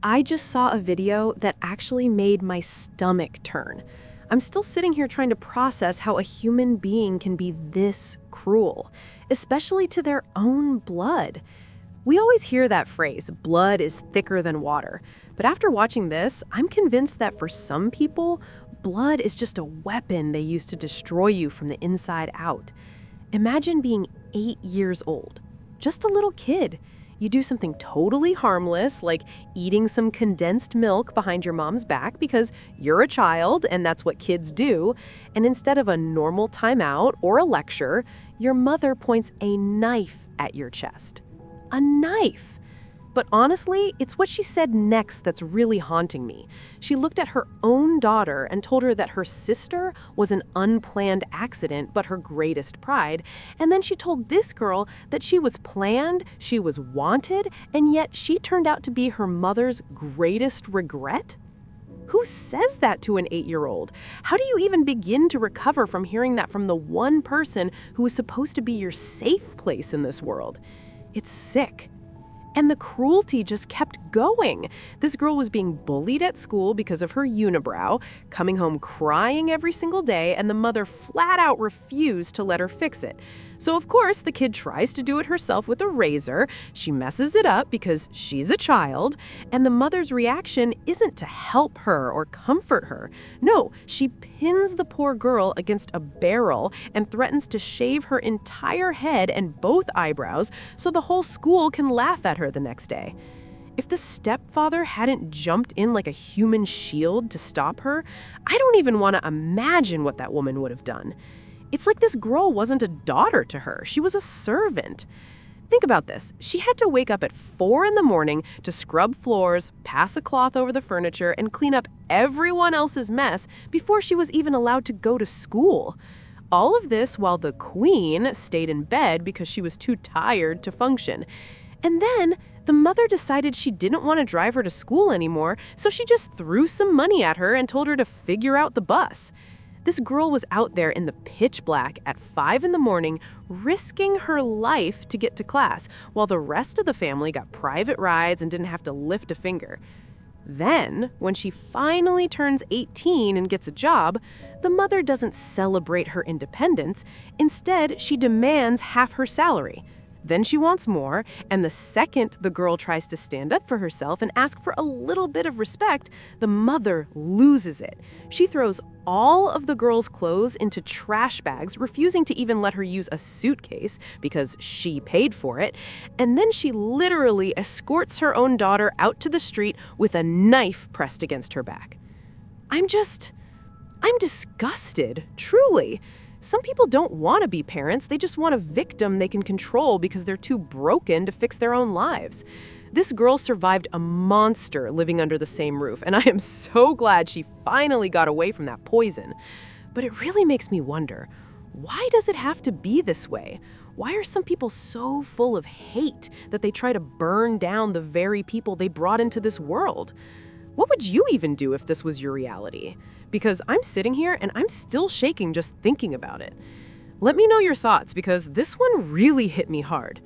I just saw a video that actually made my stomach turn. I'm still sitting here trying to process how a human being can be this cruel, especially to their own blood. We always hear that phrase, blood is thicker than water. But after watching this, I'm convinced that for some people, blood is just a weapon they use to destroy you from the inside out. Imagine being 8 years old, just a little kid. You do something totally harmless, like eating some condensed milk behind your mom's back because you're a child and that's what kids do. And instead of a normal timeout or a lecture, your mother points a knife at your chest. A knife! But honestly, it's what she said next that's really haunting me. She looked at her own daughter and told her that her sister was an unplanned accident, but her greatest pride. And then she told this girl that she was planned, she was wanted, and yet she turned out to be her mother's greatest regret? Who says that to an 8-year-old? How do you even begin to recover from hearing that from the one person who was supposed to be your safe place in this world? It's sick. And the cruelty just kept going. This girl was being bullied at school because of her unibrow, coming home crying every single day, and the mother flat out refused to let her fix it. So of course, the kid tries to do it herself with a razor. She messes it up because she's a child, and the mother's reaction isn't to help her or comfort her. No, she pins the poor girl against a barrel and threatens to shave her entire head and both eyebrows so the whole school can laugh at her the next day. If the stepfather hadn't jumped in like a human shield to stop her, I don't even want to imagine what that woman would have done. It's like this girl wasn't a daughter to her. She was a servant. Think about this. She had to wake up at 4 in the morning to scrub floors, pass a cloth over the furniture, and clean up everyone else's mess before she was even allowed to go to school. All of this while the queen stayed in bed because she was too tired to function. And then the mother decided she didn't want to drive her to school anymore, so she just threw some money at her and told her to figure out the bus. This girl was out there in the pitch black at 5 in the morning, risking her life to get to class, while the rest of the family got private rides and didn't have to lift a finger. Then, when she finally turns 18 and gets a job, the mother doesn't celebrate her independence. Instead, she demands half her salary. Then she wants more, and the second the girl tries to stand up for herself and ask for a little bit of respect, the mother loses it. She throws all of the girl's clothes into trash bags, refusing to even let her use a suitcase because she paid for it, and then she literally escorts her own daughter out to the street with a knife pressed against her back. I'm disgusted, truly. Some people don't want to be parents, they just want a victim they can control because they're too broken to fix their own lives. This girl survived a monster living under the same roof, and I am so glad she finally got away from that poison. But it really makes me wonder, why does it have to be this way? Why are some people so full of hate that they try to burn down the very people they brought into this world? What would you even do if this was your reality? Because I'm sitting here and I'm still shaking just thinking about it. Let me know your thoughts because this one really hit me hard.